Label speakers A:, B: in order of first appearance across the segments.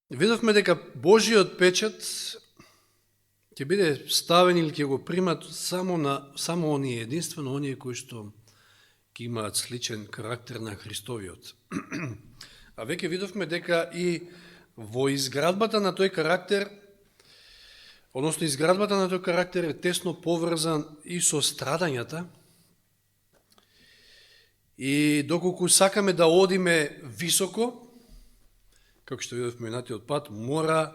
A: Видовме дека Божиот печат ќе биде ставен или ќе го примат само оние, единствено оние кои што ќе имаат сличен карактер на Христовиот. А веќе видовме дека и во изградбата на тој карактер, односно изградбата на тој карактер е тесно поврзан и со страдањата, и доколку сакаме да одиме високо, како што видовме минатиот пат, мора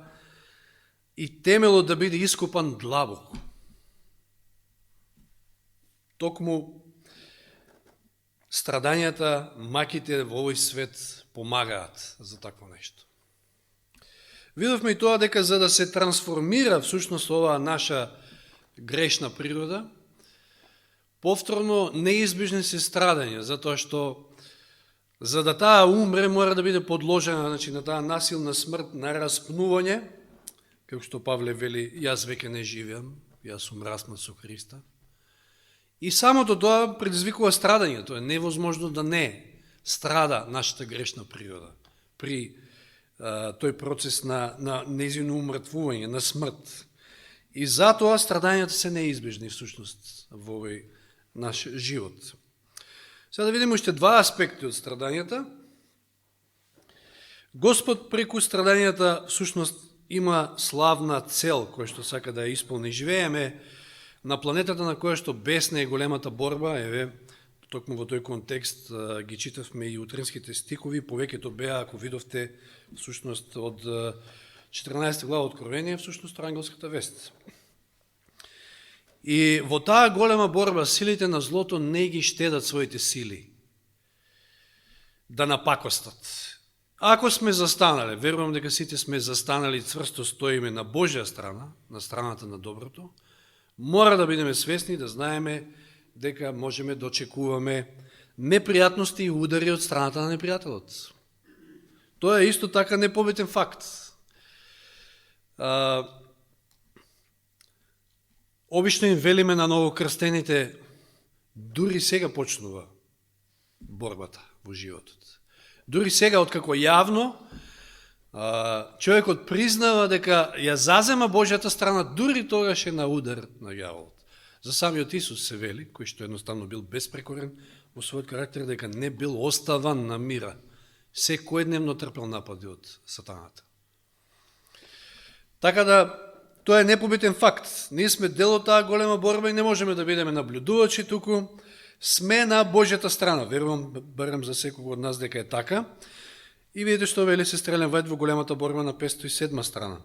A: и темелот да биде ископан длабоко. Токму страдањата, маките во овој свет помагаат за такво нешто. Видовме и тоа дека за да се трансформира всушност оваа наша грешна природа, повторно неизбежни се страдања, затоа што за да таа умре мора да биде подложена на таа насилна смрт, на распнување, како што Павле вели, јас веќе не живеам, јас сум распнат со Христа. И самото тоа предизвикува страдање, тоа е невозможно да не страда нашата грешна природа при тој процес на нејзино умртвување, на смрт. И затоа страдањата се неизбежни всушност во овој наш живот. Сега да видиме уште два аспекти од страдањата. Господ преку страдањата всушност има славна цел која што сака да ја исполни. Живееме на планетата на која што бесна е големата борба, еве, токму во тој контекст ги читавме и утринските стихови, повеќето беа, ако видовте, всушност од 14 глава Откровение, всушност ангелската вест. И во таа голема борба силите на злото не ги штедат своите сили да напакостат. Ако сме застанале, верувам дека сите сме застанали цврсто стоиме на Божја страна, на страната на доброто, мора да бидеме свесни, да знаеме дека можеме да очекуваме непријатности и удари од страната на непријателот. Тоа е исто така непобитен факт. Обично им велиме на новокрстените, дури сега почнува борбата во животот. Дури сега, откако јавно, човекот признава дека ја зазема Божјата страна, дури тогаш е на удар на јаволот. За самиот Исус се вели, кој што едноставно бил безпрекорен во својот карактер, дека не бил оставан на мира. Секојдневно трпел напади од сатаната. Така да, тоа е непобитен факт. Ние сме дел од таа голема борба и не можеме да бидеме наблюдувачи, туку сме на Божјата страна. Верувам, барем за секого од нас дека е така. И видите што вели сестра Елен Вајд во големата борба на 507 страна.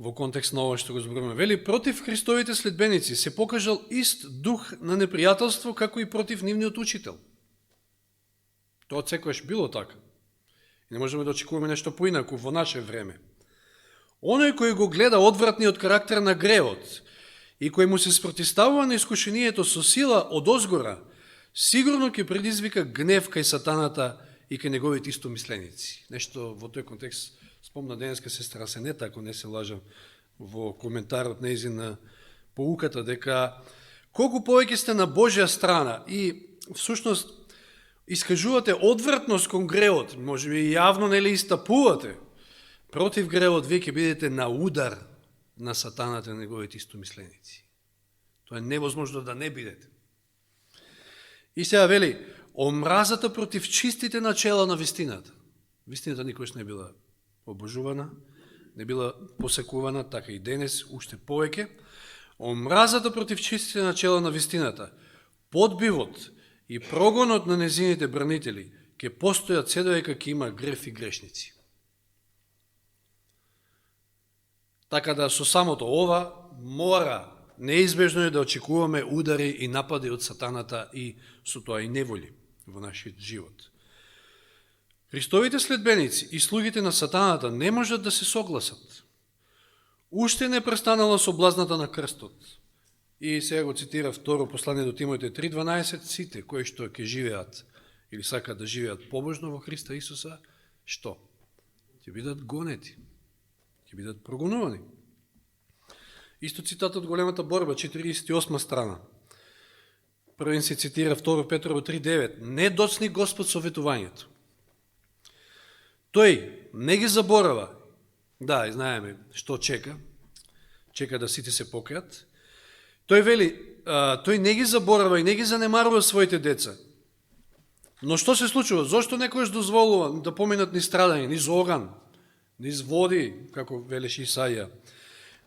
A: Во контекст на ова што го зборуваме. Вели, против Христовите следбеници се покажал ист дух на непријателство како и против нивниот учител. Тоа секојаш било така. И не можеме да очекуваме нешто поинаку во наше време. Оној кој го гледа одвратниот карактер на греот и кој му се спротиставува на искушението со сила од озгора, сигурно ќе предизвика гнев кај сатаната и кај неговите истомисленици. Нешто во тој контекст спомна денеска сестра Сенета, ако не се лажам, во коментарот нејзин на поуката, дека колку повеќе сте на Божја страна и всушност искажувате одвратност кон греот, може би јавно нели истапувате против греот, вие ќе бидете на удар на сатаната и неговите истомисленици. Тоа е невозможно да не бидете. И сега вели, омразата против чистите начела на вистината. Вистината никош не била обожувана, не била посекувана, така и денес, уште повеќе. Омразата против чистите начела на вистината, подбивот и прогонот на незините бранители ќе постојат се додека ќе има греф и грешници. Така да со самото ова мора неизбежно е да очекуваме удари и напади од сатаната и со тоа и неволи во нашиот живот. Христовите следбеници и слугите на сатаната не можат да се согласат. Уште не престанала соблазната на крстот. И сега го цитира второ послание до Тимотеј 3:12, сите кои што ќе живеат или сакаат да живеат побожно во Христа Исуса, што? Ќе бидат гонети, ќе бидат прогонувани. Исто цитат од големата борба, 48 страна. Првен се цитира 2 Петрово 3:9. Не доцни Господ советувањето. Тој не ги заборава. Да, и знаеме што чека. Чека да сите се покаат. Тој вели, тој не ги заборава и не ги занемарува своите деца. Но што се случува? Зошто некојаш дозволува да поминат низ страдање, низ оган, низ води, како велеше Исаија?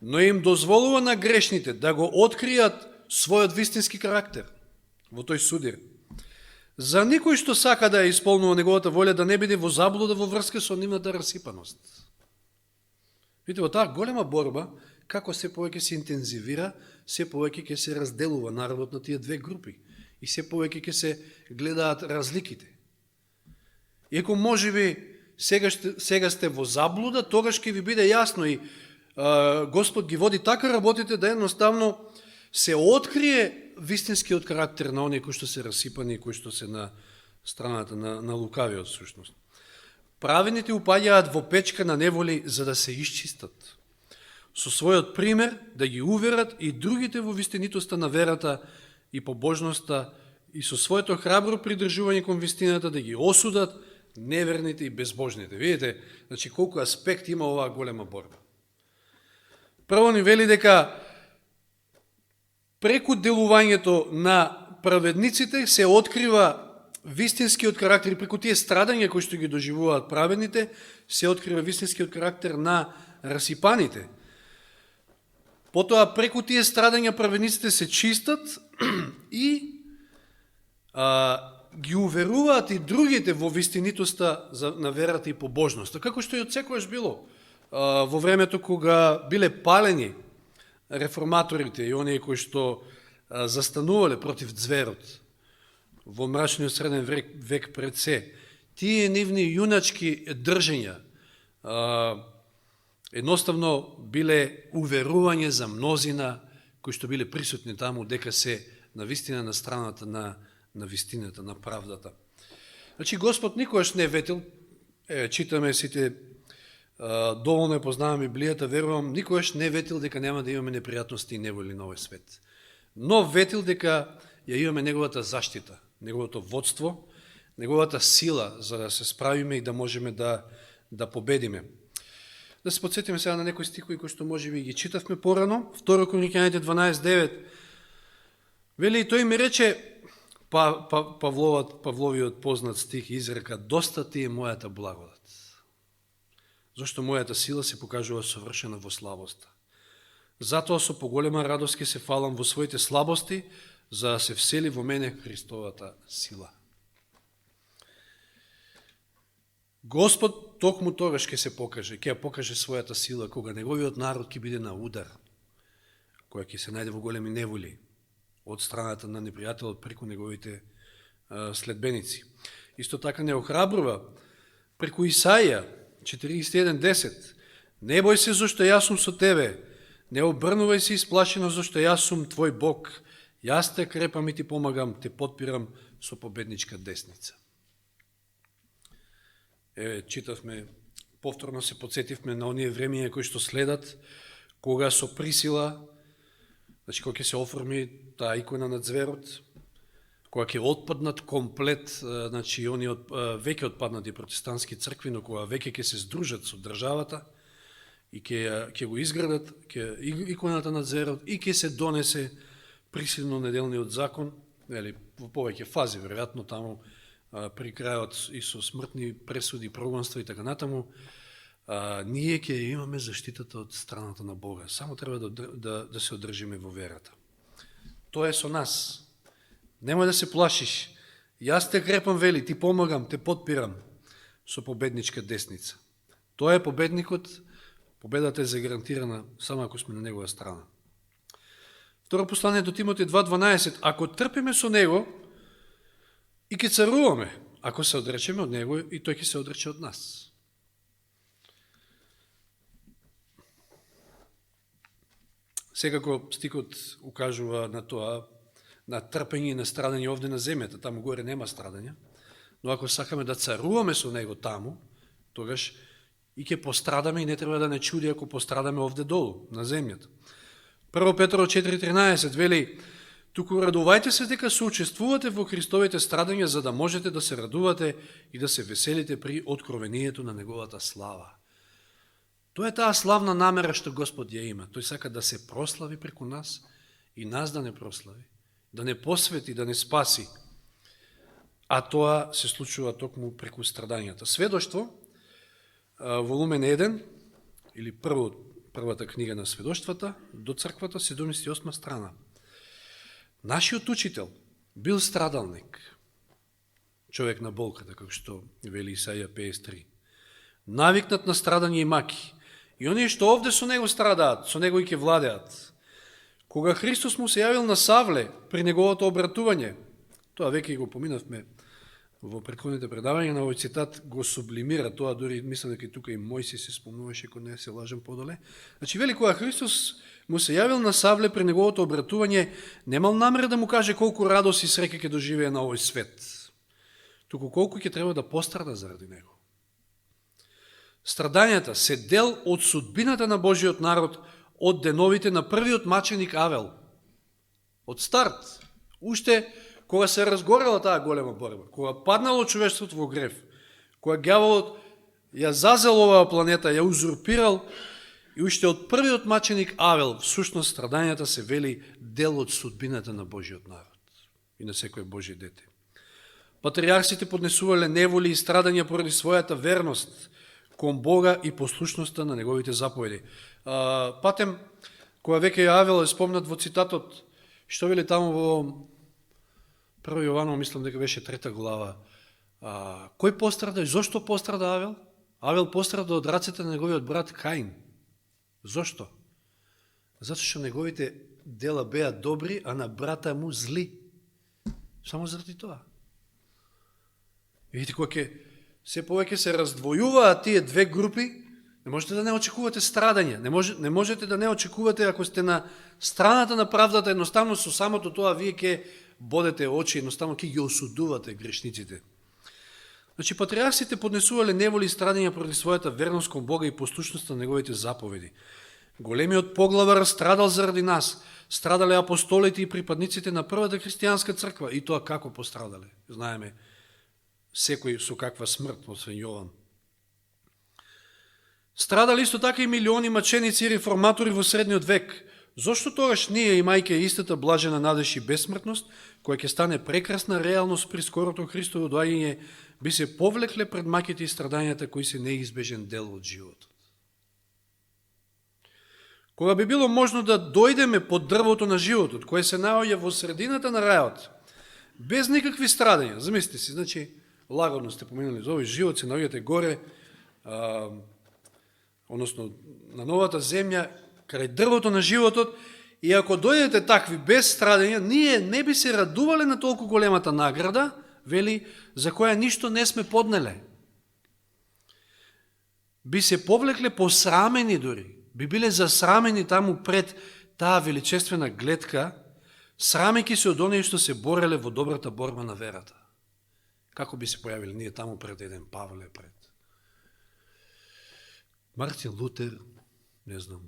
A: Но им дозволува на грешните да го откријат својот вистински карактер во тој судир. За никој што сака да ја исполнува неговата волја, да не биде во заблуда во врска со нивната расипаност. Видите, во таа голема борба, како се повеќе се интензивира, се повеќе ќе се разделува народот на тие две групи и се повеќе ќе се гледаат разликите. Иако можеби сега сте во заблуда, тогаш ќе ви биде јасно и Господ ги води така работите да едноставно се открие вистинскиот карактер на оние кои што се расипани и кои што се на страната на лукавиот сушност. Праведните упаѓаат во печка на неволи за да се исчистат. Со својот пример да ги уверат и другите во вистинитоста на верата и побожноста и со своето храбро придржување кон вистината да ги осудат неверните и безбожните. Видите, значи колку аспект има оваа голема борба. Прво ни вели дека преку делувањето на праведниците се открива вистинскиот карактер, преку тие страдања кои што ги доживуваат праведните, се открива вистинскиот карактер на расипаните. Потоа преку тие страдања праведниците се чистат и ги уверуваат и другите во вистинитоста на верата и побожноста, како што и од секојаш било во времето кога биле палени реформаторите и оние кои што застанувале против зверот во мрачниот среден век пред се. Тие нивни јуначки држења едноставно биле уверување за мнозина кои што биле присутни таму дека се навистина на страната на вистината, на правдата. Значи Господ никогаш не ветил, читаме сите, доволно познаваме Библијата, верувам, никогаш не ветил дека нема да имаме непријатности и неволи на овој свет. Но ветил дека ја имаме неговата заштита, неговото водство, неговата сила за да се справиме и да можеме да победиме. Да се подсетиме сега на некои стихови кои што можеби ги читавме порано. 2 Коринќаните 12:9. Вели, и тој ми рече, Павловиот познат стих изрека, доста ти е мојата благодат. Зошто мојата сила се покажува совршена во слабоста. Затоа со поголема радост ќе се фалам во своите слабости, за да се всели во мене Христовата сила. Господ токму тогаш ќе се покаже, ќе ја покаже својата сила, кога неговиот народ ќе биде на удар, кога ќе се најде во големи неволи од страната на непријателот преку неговите следбеници. Исто така не охрабрува преку Исаија 41:10. Не бој се зашто јас сум со тебе, не обрнувај се исплашено зашто јас сум твој Бог. Јас те крепам и ти помагам, те подпирам со победничка десница. Читавме, повторно се подсетивме на оние времења кои што следат, кога со присила, значи кога ќе се оформи таа икона на зверот, кога ќе отпаднат комплет, значи они веќе отпаднати протестантски цркви, но кога веќе ќе се здружат со државата и ќе го изградат иконата на зверот и ќе се донесе присилно неделниот закон, или во повеќе фази, веројатно таму при крајот и со смртни пресуди, прогонства и така натаму, ние ќе имаме заштитата од страната на Бога. Само треба да се одржиме во верата. Тоа е со нас. Немој да се плашиш. Јас те крепам, вели, ти помагам, те подпирам со победничка десница. Тоа е победникот, победата е загарантирана само ако сме на негова страна. Второ послание до Тимотеј 2:12. Ако трпиме со него и ќе царуваме, ако се одречеме од него и тој ќе се одрече од нас. Секако стикот укажува на тоа, на трпење и на страдање овде на земјата, таму горе нема страдање, но ако сакаме да царуваме со него таму, тогаш и ќе пострадаме и не треба да не чуди ако пострадаме овде долу, на земјата. 1 Петро 4:13 вели, туку радувајте се дека соучествувате во Христовите страдања, за да можете да се радувате и да се веселите при откровението на Неговата слава. Тоа е таа славна намера што Господ ја има. Тој сака да се прослави преку нас и нас да не прослави, да не посвети, да не спаси. А тоа се случува токму преку страдањата. Сведоштво, волумен 1, или првата книга на сведоштвата, до црквата, 78 страна. Нашиот учител бил страдалник, човек на болката, како што вели Исаија 53. Навикнат на страдање и маки. И оние што овде со него страдаат, со него и ќе владеат. Кога Христос му се јавил на Савле при неговото обратување, тоа веќе го поминавме во претходните предавања, на овој цитат го сублимира тоа, дори мислам дека и тука и Мојси се спомнуваше, ако не се лажам подоле. Значи, вели, кога Христос му се јавил на Савле при неговото обратување, немал намера да му каже колку радост и среќа ќе доживее на овој свет, туку колку ќе треба да пострада заради него. Страдањата се дел од судбината на Божиот народ од деновите на првиот маченик Авел. Од старт, уште кога се разгорела таа голема борба, кога паднало човештвото во грев, кога ѓаволот ја зазел оваа планета, ја узурпирал, и уште од првиот маченик Авел, всушност страдањата се вели дел од судбината на Божиот народ и на секој Божие дете. Патриарсите поднесувале неволи и страдања поради својата верност кон Бога и послушноста на неговите заповеди. Патем, кога веќе Авел е спомнат во цитатот, што вели таму во 1 Јованово, мислам дека беше 3 глава, кој пострада и зошто пострада Авел? Авел пострада од рацете на неговиот брат Каин. Зошто? Зато што неговите дела беа добри, а на брата му зли. Само заради тоа. Видите, кога се повеќе се раздвојуваат тие две групи, не можете да не очекувате страдање. Не можете да не очекувате, ако сте на страната на правдата, едноставно со самото тоа вие ќе бодете очи, едноставно ќе ги осудувате грешниците. Значи, патриарсите поднесувале неволи и страдања поради својата верност кон Бога и послушноста на неговите заповеди. Големиот поглавар страдал заради нас. Страдале апостолите и припадниците на првата христијанска црква. И тоа како пострадале? Знаеме, секој со каква смрт, освен Јован. Страдали исто така и милиони маченици и реформатори во средниот век. Зошто тогаш ние, имајќи истата блажена надеж и бесмртност, која ќе стане прекрасна реалност при скорото Христово доаѓање, би се повлекле пред маките и страдањата кои се неизбежен дел од животот. Кога би било можно да дојдеме под дрвото на животот, кое се наоѓа во средината на рајот, без никакви страдања, замислите си, значи, лагодно сте поменали за овој живот, се наоѓате горе, односно на новата земја, крај дрвото на животот, и ако дојдете такви без страдања, ние не би се радувале на толку големата награда, вели, за која ништо не сме поднеле. Би се повлекле посрамени дори, би биле засрамени таму пред таа величествена гледка, срамејќи се од оние што се бореле во добрата борба на верата. Како би се појавили ние таму пред еден Павле, пред Мартин Лутер, не знам,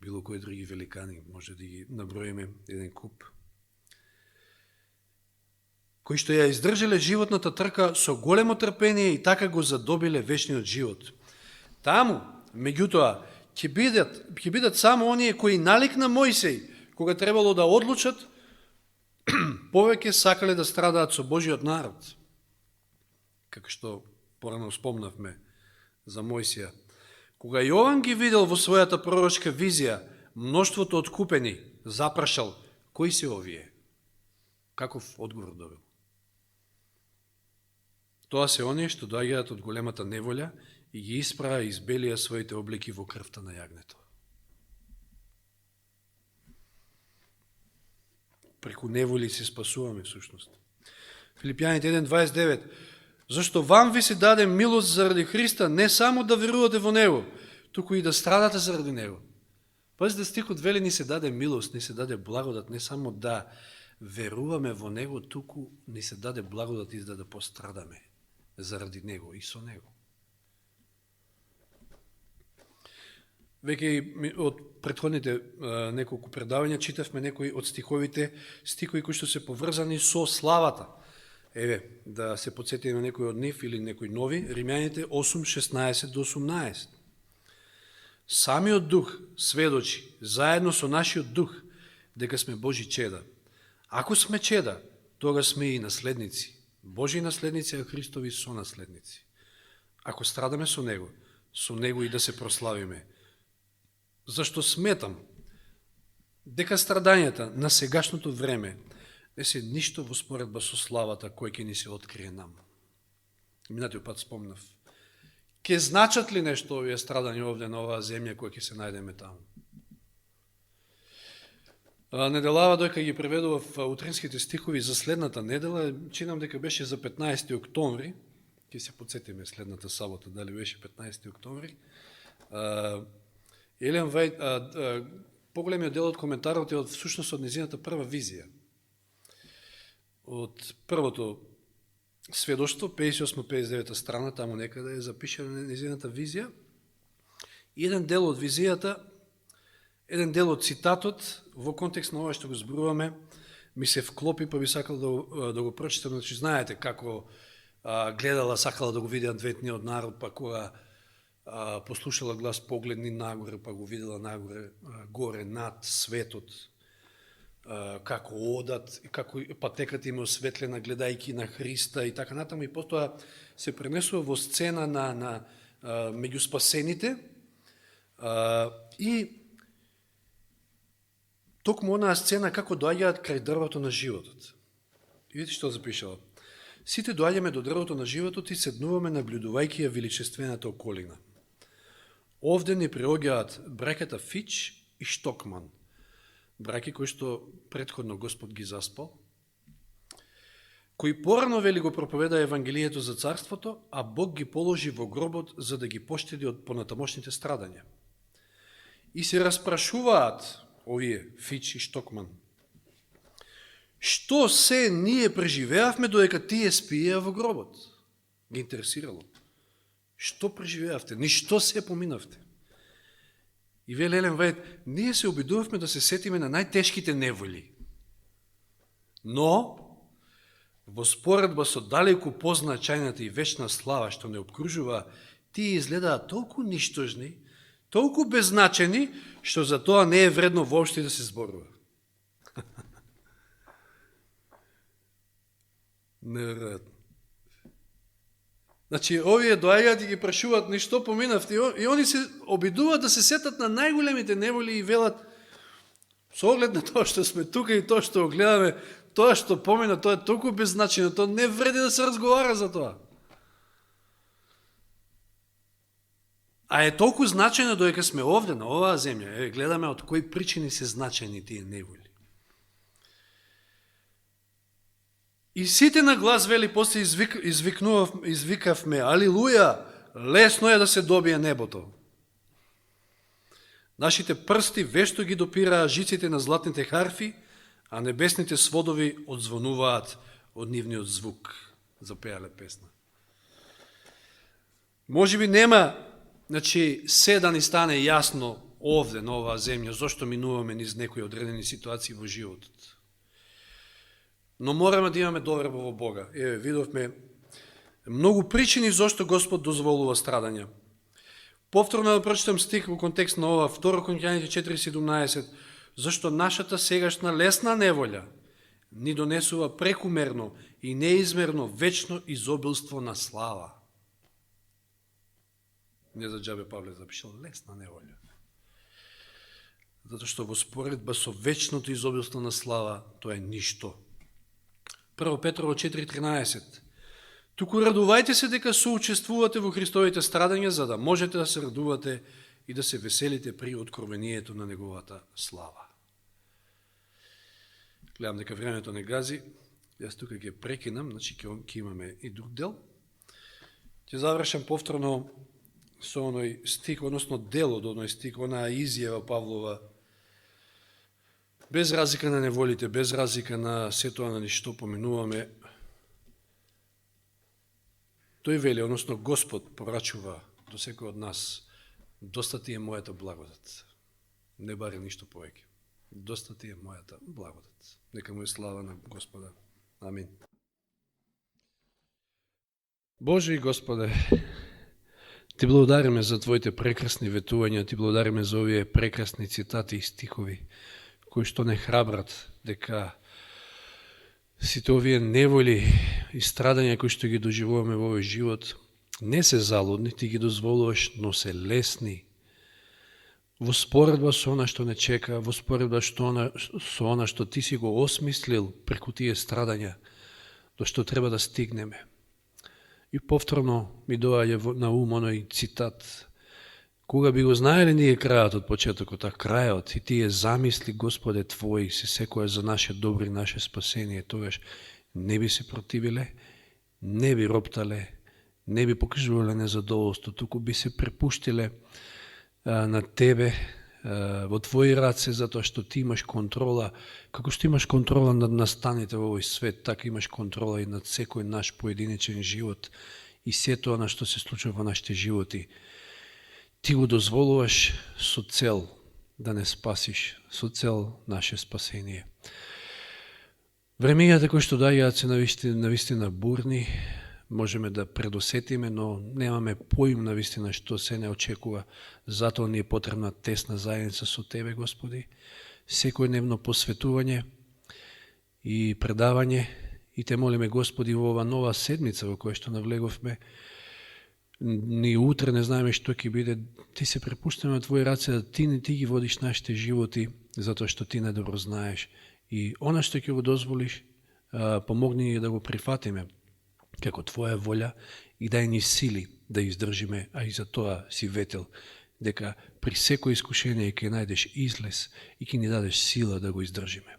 A: било кои други великани, може да ги наброиме еден куп, кои што ја издржале животната трка со големо трпение и така го задобиле вечниот живот. Таму, меѓутоа, ќе бидат само оние кои налик на Мојсей, кога требало да одлучат, повеќе сакале да страдаат со Божиот народ. Како што порано спомнавме за Мојсија. Кога Јован ги видел во својата пророчка визија мноштвото откупени, запрашал, кои се овие? Каков одговор добил? Тоа се оние што доаѓаат од големата неволја и ги испраа и избелија своите облики во крвта на јагнето. Преку неволи се спасуваме всушност. Филипјаните 1:29. Зашто вам ви се даде милост заради Христа, не само да верувате во Него, туку и да страдате заради Него. Пазите, стихот вели ни се даде милост, ни се даде благодат, не само да веруваме во Него, туку ни се даде благодат и да пострадаме заради Него и со Него. Веќе од претходните неколку предавања читавме некои од стихови кои што се поврзани со славата. Еве, да се подсетиме на некој од нив или некои нови, Римјаните 8:16 до 18. Самиот дух сведочи, заедно со нашиот дух, дека сме Божи чеда. Ако сме чеда, тога сме и наследници. Божи наследници, а Христови сонаследници. Ако страдаме со Него и да се прославиме. Зашто сметам дека страдањата на сегашното време не се ништо во споредба со славата кој ќе ни се открие нам. Минатиот пат спомнав. Ке значат ли нешто овие страдања овде на оваа земја која ќе се најдеме таму? Неделава дојка ги преведував утринските стихови за следната недела, чинам дека беше за 15. октомври, ќе се подсетиме следната сабота, дали беше 15. октомври, Елен Вајд, поголемиот дел од коментарот е од всушност од незината прва визија. Од првото сведоштво, 58-59 страна, таму некаде е запишена незината визија. И еден дел од визијата, еден дел од цитатот, во контекст на ова што го зборуваме, ми се вклопи, па би сакал да го прочитам. Значи, знаете како гледала, сакала да го види адвентниот народ, па кога послушала глас, погледни нагоре, па го видела нагоре, горе, над светот, како одат, како патеката им осветлена, гледајки на Христа и така натаму, и потоа се пренесува во сцена на меѓу спасените, и токму онаа сцена како доаѓаат крај дрвото на животот. И видите што запишала. Сите доаѓаме до дрвото на животот и седнуваме наблюдувајќи ја величествената околина. Овде ни приоѓаат браќата Фич и Штокман, браќи кои што претходно Господ ги заспал, кои порано вели го проповеда Евангелието за царството, а Бог ги положи во гробот за да ги поштеди од понатамошните страдања. И се распрашуваат овие Фич и Штокман. Што се ние преживеавме додека тие спиеа во гробот? Ги интересирало. Што преживеавте? Ништо се поминавте. И вели Елен Вајд, ние се обидувавме да се сетиме на најтешките неволи. Но, во споредба со далеку позначајната и вечна слава што не обкружува, тие изгледаат толку ништожни, толку беззначени, што за тоа не е вредно воопшто да се зборува. Неверојатно. Значи, овие доаѓаат и ги прашуваат ништо поминавте, и они се обидуваат да се сетат на најголемите неволи и велат, со оглед на тоа што сме тука и тоа што гледаме, тоа што помина, тоа е толку беззначено, тоа не вреди да се разговара за тоа. А е толку значено додека сме овде, на оваа земја, гледаме од кои причини се значени тие неволи. И сите на глас, вели, после извикавме, алилуја, лесно е да се добие небото. Нашите прсти вешто ги допираа жиците на златните харфи, а небесните сводови одзвонуваат од нивниот звук. Запеале песна. Може би нема, значи, се да ни стане јасно овде, на оваа земја, зашто минуваме низ некои одредени ситуации во животот. Но мораме да имаме доверба во Бога. Еве, видовме многу причини зашто Господ дозволува страдања. Повторно да прочитам стих во контекст на ова, 2 Коринќаните 4:17, зашто нашата сегашна лесна неволја ни донесува прекумерно и неизмерно вечно изобилство на слава. Не за џабе Павле запишал лесна неволја. Затоа што во споредба со вечното изобилство на слава, тоа е ништо. 1 Петрово 4:13. Туку радувајте се дека соучествувате во Христовите страдања, за да можете да се радувате и да се веселите при откровението на Неговата слава. Гледам дека времето не гази, јас тука ќе прекинам, значи ќе имаме и друг дел. Ќе завршам повторно со оној стих, односно дел од оној стих, онаа изјава Павлова, без разлика на неволите, без разлика на сето на ништо поминуваме, тој вели, односно Господ порачува до секој од нас Доста ти е мојата благодат. Не баре ништо повеќе. Доста ти е мојата благодат. Нека му е слава на Господа. Амин. Боже и Господе, ти благодариме за Твоите прекрасни ветувања, ти благодариме за овие прекрасни цитати и стихови, кои што не храбрат дека сите овие неволи и страдања кои што ги доживуваме во овој живот не се залудни, ти ги дозволуваш, но се лесни. Во споредба со она што не чека, во споредба со она што ти си го осмислил преку тие страдања, до што треба да стигнеме. И повторно ми доаѓа на ум оној цитат. Кога би го знаеле ние крајот од почетокот, а крајот и тие замисли, Господе, Твои се секоја за наше добро и наше спасение, тогаш не би се противиле, не би роптале, не би покажувале незадоволство, туку би се препуштиле на Тебе, во Твои раце, затоа што Ти имаш контрола, како што имаш контрола над настаните во овој свет, така имаш контрола и над секој наш поединечен живот и се тоа на што се случува во нашите животи. Ти го дозволуваш со цел да не спасиш, со цел наше спасение. Времењата кои што доаѓаат се навистина бурни, можеме да предосетиме, но немаме поим навистина што се не очекува. Затоа ни е потребна тесна заедница со Тебе, Господи, секојдневно посветување и предавање. И Те молиме, Господи, во ова нова седмица во која што навлеговме, ни утре не знаеме што ќе биде, Ти се препуштаме на Твои раце, да Ти ги водиш нашите животи, затоа што Ти најдобро знаеш. И она што ќе го дозволиш, помогни ни да го прифатиме како Твоја волја и дај ни сили да издржиме, а и за тоа си ветел, дека при секој искушение ќе најдеш излез и ќе ни дадеш сила да го издржиме.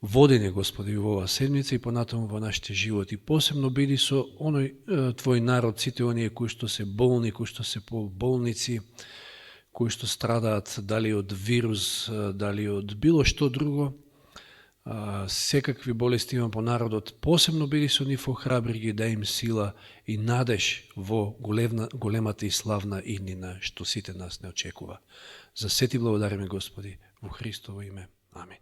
A: Води ни, Господи, во оваа седмица и понатаму во нашите животи. Посебно биди со оној Твој народ, сите оние кои што се болни, кои што се по болници, кои што страдаат дали од вирус, дали од било што друго, секакви болести има по народот, посебно биди со нив, охрабри ги, дај им сила и надеж во големата и славна иднина што сите нас не очекува. За се Ти благодариме, Господи, во Христово име. Амин.